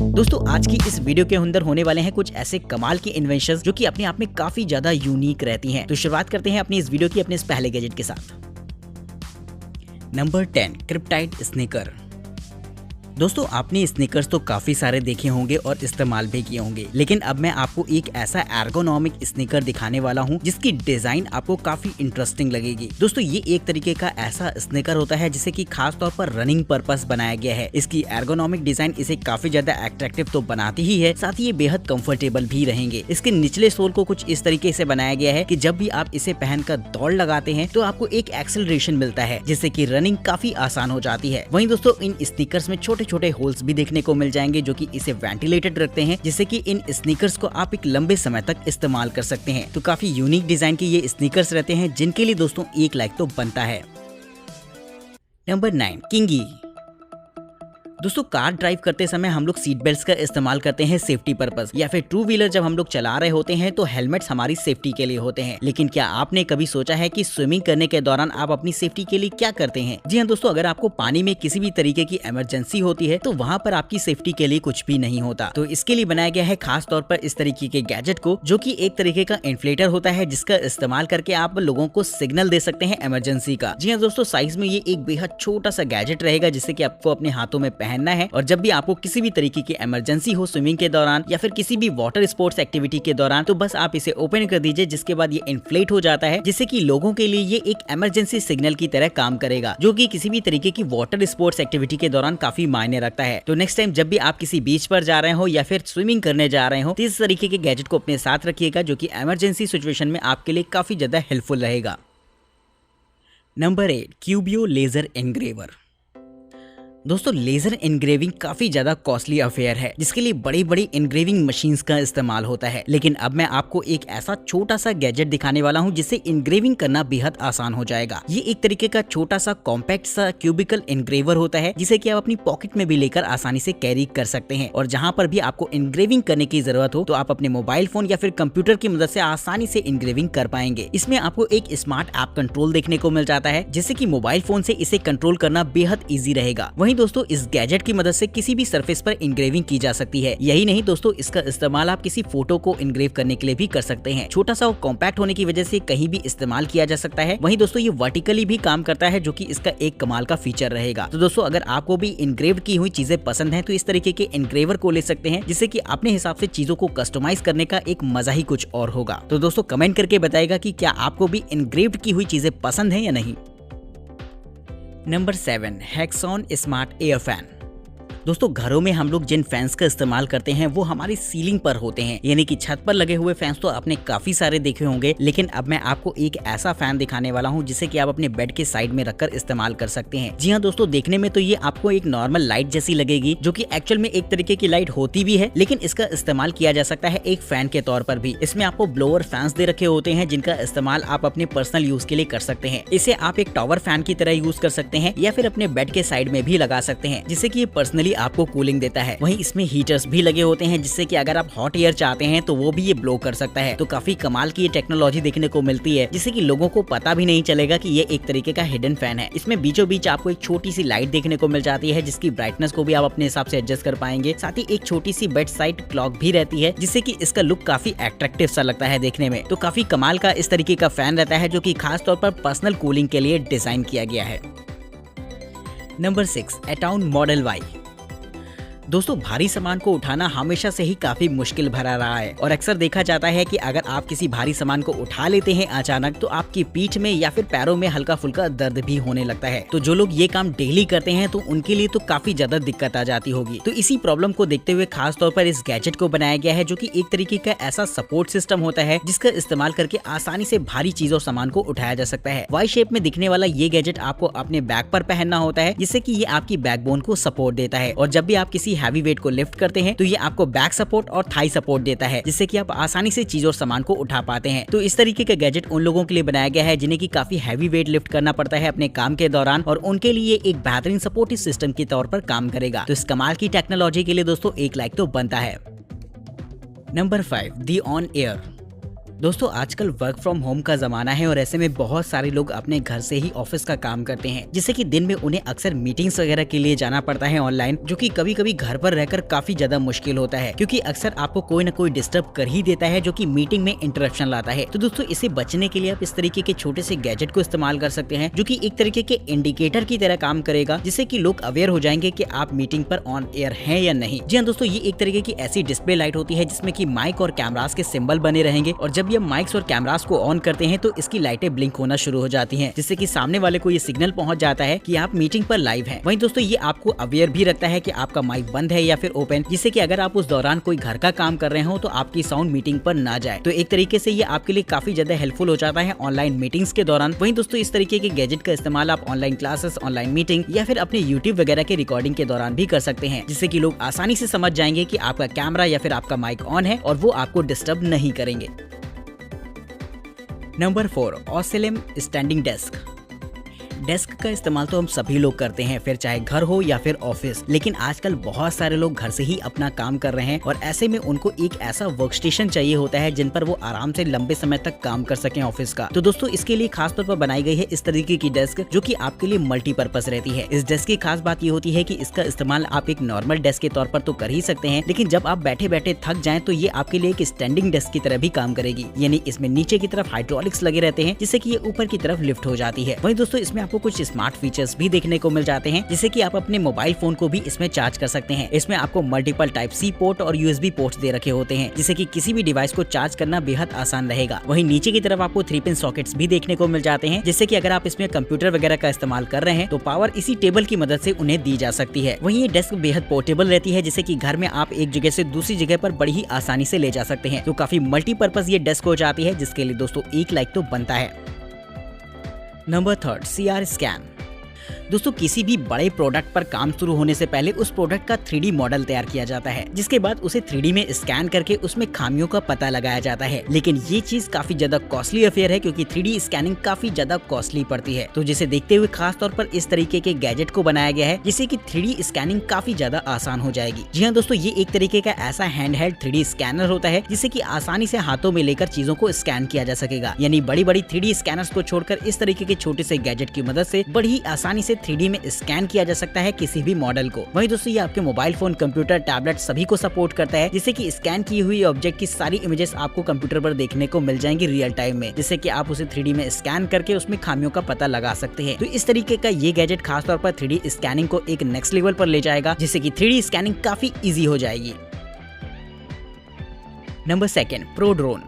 दोस्तों आज की इस वीडियो के अंदर होने वाले हैं कुछ ऐसे कमाल के इन्वेंशंस जो कि अपने आप में काफी ज्यादा यूनिक रहती हैं। तो शुरुआत करते हैं अपनी इस वीडियो की अपने इस पहले गैजेट के साथ। Number 10 Cryptide sneaker. दोस्तों आपने स्नीकर्स तो काफी सारे देखे होंगे और इस्तेमाल भी किए होंगे, लेकिन अब मैं आपको एक ऐसा एर्गोनॉमिक स्नीकर दिखाने वाला हूं जिसकी डिजाइन आपको काफी इंटरेस्टिंग लगेगी। दोस्तों ये एक तरीके का ऐसा स्नीकर होता है जिसे कि खास तौर पर रनिंग पर्पस बनाया गया है। इसकी एर्गोनॉमिक डिजाइन इसे काफी ज्यादा अट्रैक्टिव तो बनाती ही है, साथ ही ये बेहद कंफर्टेबल भी रहेंगे। इसके निचले सोल को कुछ इस तरीके से बनाया गया है कि जब भी आप इसे पहनकर दौड़ लगाते हैं तो आपको एक एक्सेलरेशन मिलता है जिससे कि रनिंग काफी आसान हो जाती है। वहीं दोस्तों इन स्नीकर्स में छोटे छोटे होल्स भी देखने को मिल जाएंगे जो कि इसे वेंटिलेटेड रखते हैं, जिससे कि इन स्नीकर्स को आप एक लंबे समय तक इस्तेमाल कर सकते हैं। तो काफी यूनिक डिजाइन के ये स्नीकर्स रहते हैं जिनके लिए दोस्तों एक लाइक तो बनता है। नंबर 9 किंगी। दोस्तों कार ड्राइव करते समय हम लोग सीट बेल्ट का इस्तेमाल करते हैं सेफ्टी पर्पस, या फिर टू व्हीलर जब हम लोग चला रहे होते हैं तो हेलमेट्स हमारी सेफ्टी के लिए होते हैं। लेकिन क्या आपने कभी सोचा है कि स्विमिंग करने के दौरान आप अपनी सेफ्टी के लिए क्या करते हैं? जी हाँ दोस्तों, अगर आपको पानी में किसी भी तरीके की इमरजेंसी होती है तो वहाँ पर आपकी सेफ्टी के लिए कुछ भी नहीं होता। तो इसके लिए बनाया गया है खास तौर पर इस तरीके के गैजेट को, जो की एक तरीके का इन्फ्लेटर होता है जिसका इस्तेमाल करके आप लोगों को सिग्नल दे सकते हैं इमरजेंसी का। जी हाँ दोस्तों, साइज में ये एक बेहद छोटा सा गैजेट रहेगा जिससे कि आपको अपने हाथों में पहनना है, और जब भी आपको किसी भी तरीके की इमरजेंसी हो स्विमिंग के दौरान या फिर किसी भी वाटर स्पोर्ट्स एक्टिविटी के दौरान, तो बस आप इसे ओपन कर दीजिए, जिसके बाद ये इन्फ्लेट हो जाता है, जिससे कि लोगों के लिए ये एक इमरजेंसी सिग्नल की तरह काम करेगा, जो कि किसी भी तरीके की वाटर स्पोर्ट्स एक्टिविटी के दौरान काफी मायने रखता है। तो नेक्स्ट टाइम जब भी आप किसी बीच पर जा रहे हो या फिर स्विमिंग करने जा रहे हो तो इस तरीके के गैजेट को अपने साथ रखिएगा, जो कि इमरजेंसी सिचुएशन में आपके लिए काफी ज्यादा हेल्पफुल रहेगा। Number 8 Cubiio laser engraver. दोस्तों लेजर एनग्रेविंग काफी ज्यादा कॉस्टली अफेयर है जिसके लिए बड़ी बड़ी एनग्रेविंग मशीन्स का इस्तेमाल होता है, लेकिन अब मैं आपको एक ऐसा छोटा सा गैजेट दिखाने वाला हूं जिससे एनग्रेविंग करना बेहद आसान हो जाएगा। ये एक तरीके का छोटा सा कॉम्पैक्ट सा क्यूबिकल एनग्रेवर होता है जिसे कि आप अपनी पॉकेट में भी लेकर आसानी से कैरी कर सकते हैं, और जहां पर भी आपको एनग्रेविंग करने की जरूरत हो तो आप अपने मोबाइल फोन या फिर कंप्यूटर की मदद से आसानी से एनग्रेविंग कर पाएंगे। इसमें आपको एक स्मार्ट ऐप कंट्रोल देखने को मिल जाता है जिससे कि मोबाइल फोन से इसे कंट्रोल करना बेहद ईजी रहेगा। वहीं दोस्तों इस गैजेट की मदद से किसी भी सरफेस पर इंग्रेविंग की जा सकती है। यही नहीं दोस्तों, इसका इस्तेमाल आप किसी फोटो को इंग्रेव करने के लिए भी कर सकते हैं। छोटा सा और कॉम्पैक्ट होने की वजह से कहीं भी इस्तेमाल किया जा सकता है। वहीं दोस्तों ये वर्टिकली भी काम करता है, जो कि इसका एक कमाल का फीचर रहेगा। तो दोस्तों अगर आपको भी इंग्रेव्ड की हुई चीजें पसंद है तो इस तरीके के इंग्रेवर को ले सकते हैं, जिससे कि अपने हिसाब से चीजों को कस्टमाइज करने का एक मजा ही कुछ और होगा। तो दोस्तों कमेंट करके बताएगा कि क्या आपको भी इंग्रेव्ड की हुई चीजें पसंद है या नहीं। Number 7 Hexon smart air fan. दोस्तों घरों में हम लोग जिन फैंस का इस्तेमाल करते हैं वो हमारी सीलिंग पर होते हैं, यानी कि छत पर लगे हुए फैंस तो आपने काफी सारे देखे होंगे, लेकिन अब मैं आपको एक ऐसा फैन दिखाने वाला हूं जिसे कि आप अपने बेड के साइड में रखकर इस्तेमाल कर सकते हैं। जी हाँ दोस्तों, देखने में तो ये आपको एक नॉर्मल लाइट जैसी लगेगी, जो कि एक्चुअल में एक तरीके की लाइट होती भी है, लेकिन इसका इस्तेमाल किया जा सकता है एक फैन के तौर पर भी। इसमें आपको ब्लोअर फैंस दे रखे होते हैं जिनका इस्तेमाल आप अपने पर्सनल यूज के लिए कर सकते हैं। इसे आप एक टॉवर फैन की तरह यूज कर सकते हैं या फिर अपने बेड के साइड में भी लगा सकते हैं, जिससे कि ये पर्सनली आपको कूलिंग देता है। वहीं इसमें हीटर्स भी लगे होते हैं जिससे कि अगर आप हॉट एयर चाहते हैं तो वो भी ये ब्लो कर सकता है। तो काफी कमाल की ये टेक्नोलॉजी देखने को मिलती है, जिससे कि लोगों को पता भी नहीं चलेगा कि ये एक तरीके का हिडन फैन है। इसमें बीचों बीच आपको एक छोटी सी लाइट देखने को मिल जाती है जिसकी ब्राइटनेस को भी आप अपने हिसाब से एडजस्ट कर पाएंगे। साथ ही एक छोटी सी बेड साइड क्लॉक भी रहती है, जिससे कि इसका लुक काफी अट्रैक्टिव सा लगता है देखने में। तो काफी कमाल का इस तरीके का फैन रहता है जो कि खास तौर पर पर्सनल कूलिंग के लिए डिजाइन किया गया है। Number 6 Atoun model Y. दोस्तों भारी सामान को उठाना हमेशा से ही काफी मुश्किल भरा रहा है, और अक्सर देखा जाता है कि अगर आप किसी भारी सामान को उठा लेते हैं अचानक तो आपकी पीठ में या फिर पैरों में हल्का फुल्का दर्द भी होने लगता है। तो जो लोग ये काम डेली करते हैं तो उनके लिए तो काफी ज्यादा दिक्कत आ जाती होगी। तो इसी प्रॉब्लम को देखते हुए खास तौर पर इस गैजेट को बनाया गया है, जो कि एक तरीके का ऐसा सपोर्ट सिस्टम होता है जिसका इस्तेमाल करके आसानी से भारी चीजों सामान को उठाया जा सकता है। वाई शेप में दिखने वाला ये गैजेट आपको अपने बैक पर पहनना होता है, जिससे कि ये आपकी बैकबोन को सपोर्ट देता है, और जब भी आप किसी हैवी वेट को लिफ्ट करते हैं तो ये आपको बैक सपोर्ट और थाई सपोर्ट देता है, जिससे कि आप आसानी से चीज और सामान को उठा पाते हैं। तो इस तरीके का गैजेट उन लोगों के लिए बनाया गया है जिन्हें की काफी हैवी वेट लिफ्ट करना पड़ता है अपने काम के दौरान, और उनके लिए एक बेहतरीन सपोर्टिव सिस्टम के तौर पर काम करेगा। तो इस कमाल की टेक्नोलॉजी के लिए दोस्तों एक लाइक तो बनता है। Number 5 the on air. दोस्तों आजकल वर्क फ्रॉम होम का जमाना है और ऐसे में बहुत सारे लोग अपने घर से ही ऑफिस का काम करते हैं, जिससे कि दिन में उन्हें अक्सर मीटिंग्स वगैरह के लिए जाना पड़ता है ऑनलाइन, जो कि कभी कभी घर पर रहकर काफी ज्यादा मुश्किल होता है, क्योंकि अक्सर आपको कोई ना कोई डिस्टर्ब कर ही देता है जो कि मीटिंग में इंटरप्शन लाता है। तो दोस्तों इससे बचने के लिए आप इस तरीके के छोटे से गैजेट को इस्तेमाल कर सकते हैं, जो कि एक तरीके के इंडिकेटर की तरह काम करेगा, जिससे कि लोग अवेयर हो जाएंगे कि आप मीटिंग पर ऑन एयर हैं या नहीं। जी हाँ दोस्तों, ये एक तरीके की ऐसी डिस्प्ले लाइट होती है जिसमें कि माइक और कैमरास के सिंबल बने रहेंगे, और जब ये माइक्स और कैमरास को ऑन करते हैं तो इसकी लाइटें ब्लिंक होना शुरू हो जाती हैं, जिससे कि सामने वाले को ये सिग्नल पहुंच जाता है कि आप मीटिंग पर लाइव हैं। वहीं दोस्तों ये आपको अवेयर भी रखता है कि आपका माइक बंद है या फिर ओपन, जिससे कि अगर आप उस दौरान कोई घर का काम कर रहे हो तो आपकी साउंड मीटिंग पर ना जाए। तो एक तरीके से ये आपके लिए काफी ज्यादा हेल्पफुल हो जाता है ऑनलाइन मीटिंग्स के दौरान। वहीं दोस्तों इस तरीके के गैजेट का इस्तेमाल आप ऑनलाइन क्लासेस, ऑनलाइन मीटिंग या फिर अपने यूट्यूब वगैरह के रिकॉर्डिंग के दौरान भी कर सकते हैं, जिससे कि लोग आसानी से समझ जाएंगे कि आपका कैमरा या फिर आपका माइक ऑन है और वो आपको डिस्टर्ब नहीं करेंगे। नंबर 4, ऑसिलम स्टैंडिंग डेस्क। डेस्क का इस्तेमाल तो हम सभी लोग करते हैं, फिर चाहे घर हो या फिर ऑफिस, लेकिन आजकल बहुत सारे लोग घर से ही अपना काम कर रहे हैं और ऐसे में उनको एक ऐसा वर्क स्टेशन चाहिए होता है जिन पर वो आराम से लंबे समय तक काम कर सकें ऑफिस का। तो दोस्तों इसके लिए खास तौर पर बनाई गई है इस तरीके की डेस्क, जो कि आपके लिए मल्टीपर्पज रहती है। इस डेस्क की खास बात ये होती है कि इसका इस्तेमाल आप एक नॉर्मल डेस्क के तौर पर तो कर ही सकते हैं, लेकिन जब आप बैठे बैठे थक जाएं तो ये आपके लिए एक स्टैंडिंग डेस्क की तरह भी काम करेगी। यानी इसमें नीचे की तरफ हाइड्रोलिक्स लगे रहते हैं, जिससे कि ये ऊपर की तरफ लिफ्ट हो जाती है। वहीं दोस्तों इसमें आपको कुछ स्मार्ट फीचर्स भी देखने को मिल जाते हैं, जिससे कि आप अपने मोबाइल फोन को भी इसमें चार्ज कर सकते हैं। इसमें आपको मल्टीपल टाइप सी पोर्ट और यूएसबी पोर्ट्स दे रखे होते हैं, जिससे कि किसी भी डिवाइस को चार्ज करना बेहद आसान रहेगा। वहीं नीचे की तरफ आपको 3 पिन सॉकेट्स भी देखने को मिल जाते हैं, जिससे कि अगर आप इसमें कंप्यूटर वगैरह का इस्तेमाल कर रहे हैं तो पावर इसी टेबल की मदद से उन्हें दी जा सकती है। वहीं ये डेस्क बेहद पोर्टेबल रहती है, जिससे कि घर में आप एक जगह से दूसरी जगह पर बड़ी ही आसानी से ले जा सकते हैं। तो काफी मल्टीपर्पज ये डेस्क हो जाती है, जिसके लिए दोस्तों एक लाइक तो बनता है। Number 3, CR scan. दोस्तों किसी भी बड़े प्रोडक्ट पर काम शुरू होने से पहले उस प्रोडक्ट का 3D मॉडल तैयार किया जाता है, जिसके बाद उसे 3D में स्कैन करके उसमें खामियों का पता लगाया जाता है। लेकिन ये चीज काफी ज्यादा कॉस्टली अफेयर है, क्योंकि 3D स्कैनिंग काफी ज्यादा कॉस्टली पड़ती है। तो जिसे देखते हुए खास तौर पर इस तरीके के गैजेट को बनाया गया है, जिससे कि 3D स्कैनिंग काफी ज्यादा आसान हो जाएगी। जी हाँ दोस्तों, ये एक तरीके का ऐसा हैंडहेल्ड 3D स्कैनर होता है, जिससे कि आसानी से हाथों में लेकर चीजों को स्कैन किया जा सकेगा। यानी बड़ी बड़ी 3D स्कैनर्स को छोड़कर इस तरीके के छोटे से गैजेट की मदद से बड़ी ही आसानी से 3D में स्कैन किया जा सकता है किसी भी मॉडल को। वहीं दोस्तों ये आपके मोबाइल फोन, कंप्यूटर, टैबलेट सभी को सपोर्ट करता है, जिससे कि स्कैन की हुई ऑब्जेक्ट की सारी इमेजेस आपको कंप्यूटर पर देखने को मिल जाएंगी रियल टाइम में, जिससे कि आप उसे 3D में स्कैन करके उसमें खामियों का पता लगा सकते हैं। तो इस तरीके का ये गैजेट खासतौर पर 3D स्कैनिंग को एक नेक्स्ट लेवल पर ले जाएगा, जिससे कि 3D स्कैनिंग काफी ईजी हो जाएगी। Number 2, pro drone.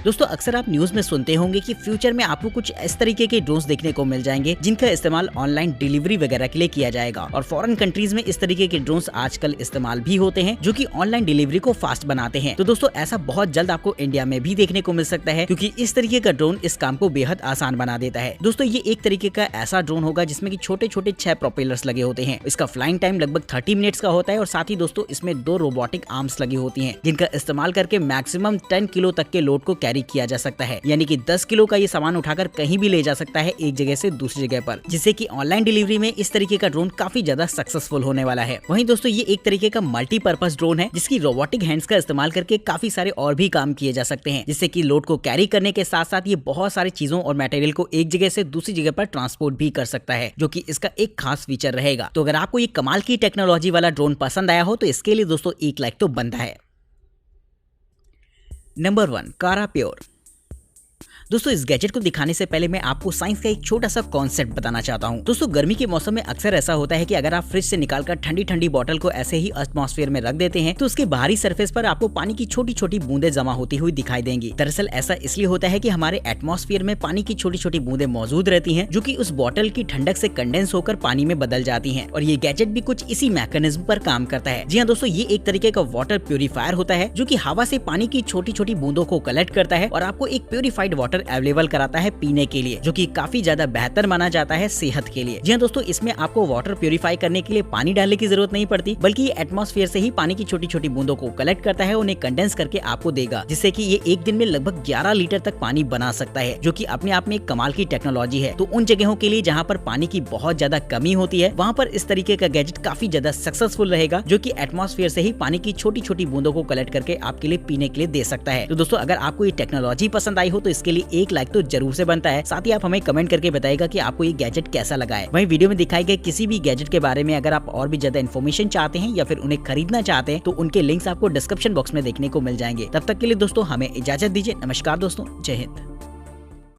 दोस्तों अक्सर आप न्यूज में सुनते होंगे कि फ्यूचर में आपको कुछ इस तरीके के ड्रोन्स देखने को मिल जाएंगे, जिनका इस्तेमाल ऑनलाइन डिलीवरी वगैरह के लिए किया जाएगा। और फॉरेन कंट्रीज में इस तरीके के ड्रोन्स आजकल इस्तेमाल भी होते हैं, जो कि ऑनलाइन डिलीवरी को फास्ट बनाते हैं। तो दोस्तों ऐसा बहुत जल्द आपको इंडिया में भी देखने को मिल सकता है, क्योंकि इस तरीके का ड्रोन इस काम को बेहद आसान बना देता है। दोस्तों ये एक तरीके का ऐसा ड्रोन होगा जिसमें कि छोटे छोटे 6 प्रोपेलर्स लगे होते हैं। इसका फ्लाइंग टाइम लगभग 30 मिनट्स का होता है, और साथ ही दोस्तों इसमें 2 रोबोटिक आर्म्स लगी होती हैं, जिनका इस्तेमाल करके मैक्सिमम 10 किलो तक के लोड को कैरी किया जा सकता है। यानी कि 10 किलो का ये सामान उठाकर कहीं भी ले जा सकता है एक जगह से दूसरी जगह पर, जिससे कि ऑनलाइन डिलीवरी में इस तरीके का ड्रोन काफी ज्यादा सक्सेसफुल होने वाला है। वहीं दोस्तों ये एक तरीके का मल्टीपर्पज ड्रोन है, जिसकी रोबोटिक हैंड्स का इस्तेमाल करके काफी सारे और भी काम किए जा सकते हैं, जिससे कि लोड को कैरी करने के साथ साथ ये बहुत सारी चीजों और मटेरियल को एक जगह से दूसरी जगह पर ट्रांसपोर्ट भी कर सकता है, जो कि इसका एक खास फीचर रहेगा। तो अगर आपको ये कमाल की टेक्नोलॉजी वाला ड्रोन पसंद आया हो तो इसके लिए दोस्तों एक लाइक तो बनता है। नंबर 1, कारा प्योर। दोस्तों इस गैजेट को दिखाने से पहले मैं आपको साइंस का एक छोटा सा कॉन्सेप्ट बताना चाहता हूं। दोस्तों गर्मी के मौसम में अक्सर ऐसा होता है कि अगर आप फ्रिज से निकालकर ठंडी ठंडी बोतल को ऐसे ही एटमॉस्फेयर में रख देते हैं तो उसके बाहरी सरफेस पर आपको पानी की छोटी छोटी बूंदें जमा होती हुई दिखाई देंगी। दरअसल ऐसा इसलिए होता है कि हमारे एटमॉस्फेयर में पानी की छोटी छोटी बूंदें मौजूद रहती हैं, जो कि उस बोतल की ठंडक से कंडेंस होकर पानी में बदल जाती हैं। और ये गैजेट भी कुछ इसी मैकेनिज्म पर काम करता है। जी हाँ दोस्तों, ये एक तरीके का वाटर प्यूरिफायर होता है, जो कि हवा से पानी की छोटी छोटी बूंदों को कलेक्ट करता है और आपको एक प्यूरिफाइड वाटर वाटर अवेलेबल कराता है पीने के लिए, जो कि काफी ज्यादा बेहतर माना जाता है सेहत के लिए। जी हाँ दोस्तों, इसमें आपको वाटर प्यूरिफाई करने के लिए पानी डालने की जरूरत नहीं पड़ती, बल्कि ये एटमॉस्फेयर से ही पानी की छोटी छोटी बूंदों को कलेक्ट करता है, उन्हें कंडेंस करके आपको देगा, जिससे कि ये एक दिन में लगभग 11 लीटर तक पानी बना सकता है, जो कि अपने आप में एक कमाल की टेक्नोलॉजी है। तो उन जगहों के लिए जहाँ पर पानी की बहुत ज्यादा कमी होती है, वहाँ पर इस तरीके का गैजेट काफी ज्यादा सक्सेसफुल रहेगा, जो कि एटमॉस्फेयर से ही पानी की छोटी छोटी बूंदों को कलेक्ट करके आपके लिए पीने के लिए दे सकता है। तो दोस्तों, अगर आपको ये टेक्नोलॉजी पसंद आई हो तो इसके लिए एक लाइक तो जरूर से बनता है। साथ ही आप हमें कमेंट करके बताइएगा कि आपको ये गैजेट कैसा लगा है। वहीं वीडियो में दिखाए गए किसी भी गैजेट के बारे में अगर आप और भी ज्यादा इन्फॉर्मेशन चाहते हैं या फिर उन्हें खरीदना चाहते हैं तो उनके लिंक्स आपको डिस्क्रिप्शन बॉक्स में देखने को मिल जाएंगे। तब तक के लिए दोस्तों हमें इजाजत दीजिए। नमस्कार दोस्तों, जय हिंद।